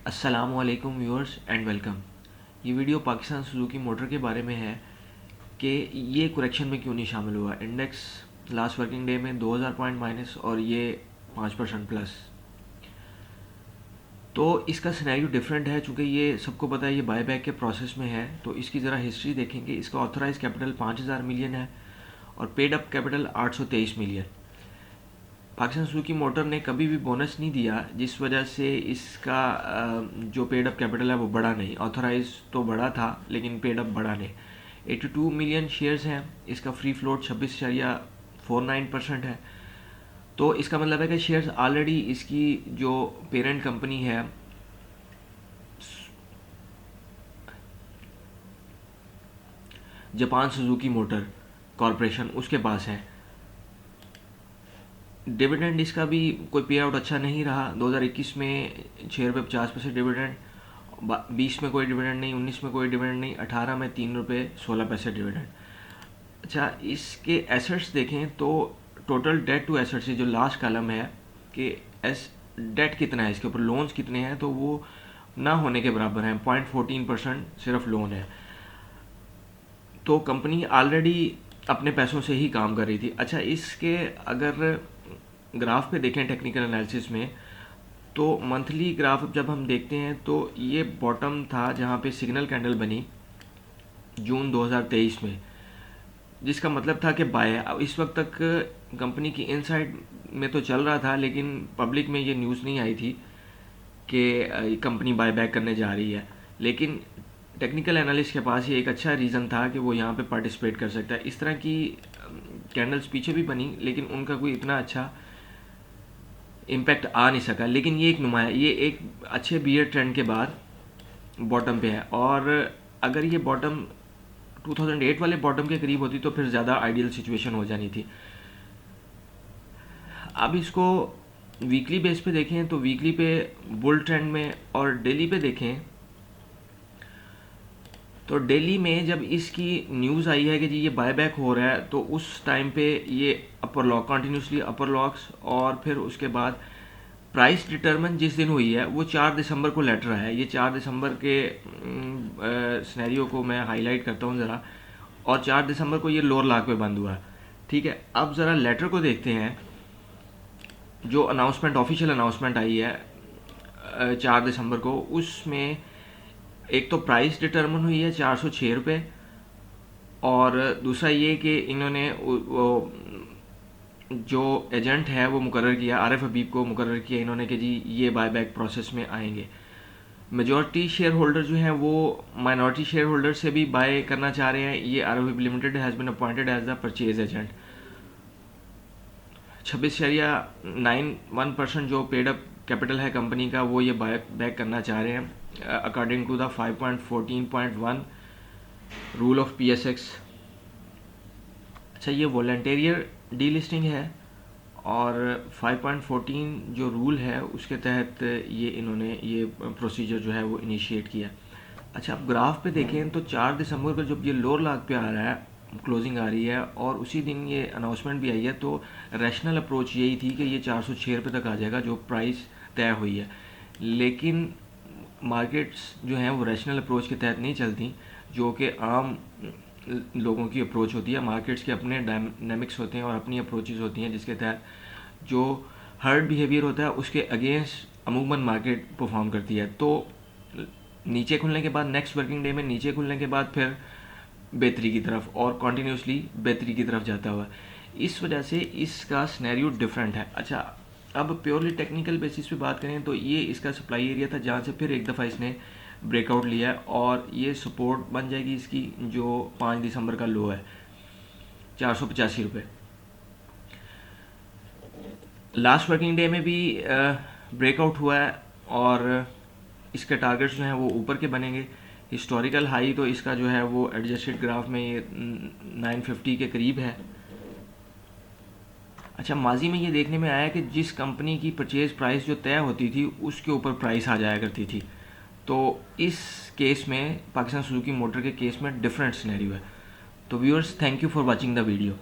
अस्सलामुअलैकुम viewers and welcome. ये video Pakistan Suzuki motor के बारे में है कि ये करेक्शन में क्यों नहीं शामिल हुआ। इंडेक्स लास्ट वर्किंग डे में 2000 पॉइंट माइनस और ये 5% प्लस। तो इसका सिनेरियो डिफरेंट है, चूँकि ये सबको पता है ये बायबैक के प्रोसेस में है। तो इसकी ज़रा हिस्ट्री देखेंगे। इसका ऑथराइज कैपिटल 5000 मिलियन है और paid up capital 823 million. Pakistan Suzuki motor ने कभी भी बोनस नहीं दिया, जिस वजह से इसका जो पेड अप कैपिटल है वो बढ़ा नहीं। ऑथराइज तो बढ़ा था लेकिन पेड अप बढ़ा नहीं। 82 मिलियन शेयर्स हैं। इसका फ्री फ्लोट 26.49% है। तो इसका मतलब है कि शेयर्स ऑलरेडी इसकी जो पेरेंट कंपनी है जापान सुजुकी मोटर कॉरपोरेशन उसके पास है। डिविडेंड इसका भी कोई पे आउट अच्छा नहीं रहा। 2021 में 6 रुपये 50 पैसे डिविडेंड, 20 में कोई डिविडेंड नहीं, 19 में कोई डिविडेंड नहीं, 18 में 3 रुपये 16 पैसे डिविडेंड। अच्छा, इसके एसेट्स देखें तो टोटल डेट टू एसेट्स जो लास्ट कॉलम है कि डेट कितना है, इसके ऊपर लोन्स कितने हैं, तो वो ना होने के बराबर हैं। 0.14% सिर्फ लोन है। तो कंपनी ऑलरेडी अपने पैसों से ही काम कर रही थी। अच्छा, इसके अगर ग्राफ पे देखें टेक्निकल एनालिसिस में, तो मंथली ग्राफ जब हम देखते हैं तो ये बॉटम था जहाँ पे सिग्नल कैंडल बनी जून 2023 में, जिसका मतलब था कि बाय। अब इस वक्त तक कंपनी की इनसाइड में तो चल रहा था, लेकिन पब्लिक में ये न्यूज़ नहीं आई थी कि कंपनी बाय बैक करने जा रही है। लेकिन टेक्निकल एनालिस्ट के पास ये एक अच्छा रीज़न था कि वो यहाँ पे पार्टिसिपेट कर सकता है। इस तरह की कैंडल्स पीछे भी बनी, लेकिन उनका कोई इतना अच्छा इम्पैक्ट आ नहीं सका। लेकिन ये एक नुमाया, ये एक अच्छे बियर ट्रेंड के बाद बॉटम पे है। और अगर ये बॉटम 2008 वाले बॉटम के करीब होती तो फिर ज़्यादा आइडियल सिचुएशन हो जानी थी। अब इसको वीकली बेस पे देखें तो वीकली पे बुल ट्रेंड में, और डेली पे देखें तो डेली में जब इसकी न्यूज़ आई है कि जी ये बायबैक हो रहा है, तो उस टाइम पे ये अपर लॉक, कंटिन्यूसली अपर लॉक्स, और फिर उसके बाद प्राइस डिटरमिन जिस दिन हुई है वो 4 दिसंबर को लेटर है। ये 4 दिसंबर के सिनेरियो को मैं हाईलाइट करता हूँ ज़रा। और 4 दिसंबर को ये लोअर लॉक पे बंद हुआ है। ठीक है, अब ज़रा लेटर को देखते हैं। जो अनाउंसमेंट, ऑफिशियल अनाउंसमेंट आई है 4 दिसंबर को, उसमें एक तो प्राइस डिटरमिन हुई है 406 रुपये, और दूसरा ये कि इन्होंने वो जो एजेंट है वो मुकर्रर किया, आरिफ हबीब को मुकर्रर किया इन्होंने कि जी ये बायबैक प्रोसेस में आएंगे। मेजॉरिटी शेयर होल्डर जो हैं वो माइनॉरिटी शेयर होल्डर से भी बाय करना चाह रहे हैं। ये Arif Habib limited has been appointed as the purchase agent. 26.91% जो पेड अप कैपिटल है कंपनी का, वो ये बाय बैक करना चाह रहे हैं according to the 5.14.1 rule of PSX। अच्छा, ये वॉलंटेरियर डी लिस्टिंग है और 5.14 जो रूल है उसके तहत ये इन्होंने ये प्रोसीजर जो है वो इनिशिएट किया। अच्छा, अब ग्राफ पे देखें तो 4 दिसंबर को जब ये लोअर लॉक पे आ रहा है, क्लोजिंग आ रही है, और उसी दिन ये अनाउंसमेंट भी आई है, तो रैशनल अप्रोच यही थी कि ये 406 रुपये तक आ जाएगा जो प्राइस तय हुई है। लेकिन मार्केट्स जो हैं वो रैशनल अप्रोच के तहत नहीं चलती, जो कि आम लोगों की अप्रोच होती है। मार्केट्स के अपने डायनामिक्स होते हैं और अपनी अप्रोचेस होती हैं, जिसके तहत जो हर्ड बिहेवियर होता है उसके अगेंस्ट अमूमन मार्केट परफॉर्म करती है। तो नीचे खुलने के बाद, नेक्स्ट वर्किंग डे में नीचे खुलने के बाद फिर बेहतरी की तरफ, और कॉन्टीन्यूसली बेहतरी की तरफ जाता हुआ। इस वजह से इसका सिनेरियो डिफरेंट है। अच्छा, अब प्योरली टेक्निकल बेसिस पे बात करें तो ये इसका सप्लाई एरिया था जहाँ से फिर एक दफ़ा इसने ब्रेकआउट लिया, और ये सपोर्ट बन जाएगी इसकी जो 5 दिसंबर का लो है 485 रुपये। लास्ट वर्किंग डे में भी ब्रेकआउट हुआ है और इसके टारगेट्स जो हैं वो ऊपर के बनेंगे। हिस्टोरिकल हाई तो इसका जो है वो एडजस्टेड ग्राफ में ये 950 के करीब है। अच्छा, माजी में ये देखने में आया कि जिस कंपनी की परचेज प्राइस जो तय होती थी उसके ऊपर प्राइस आ जाया करती थी। तो इस केस में पाकिस्तान सुजुकी मोटर के केस में डिफरेंट सिनेरियो है। तो viewers, thank you for watching the video.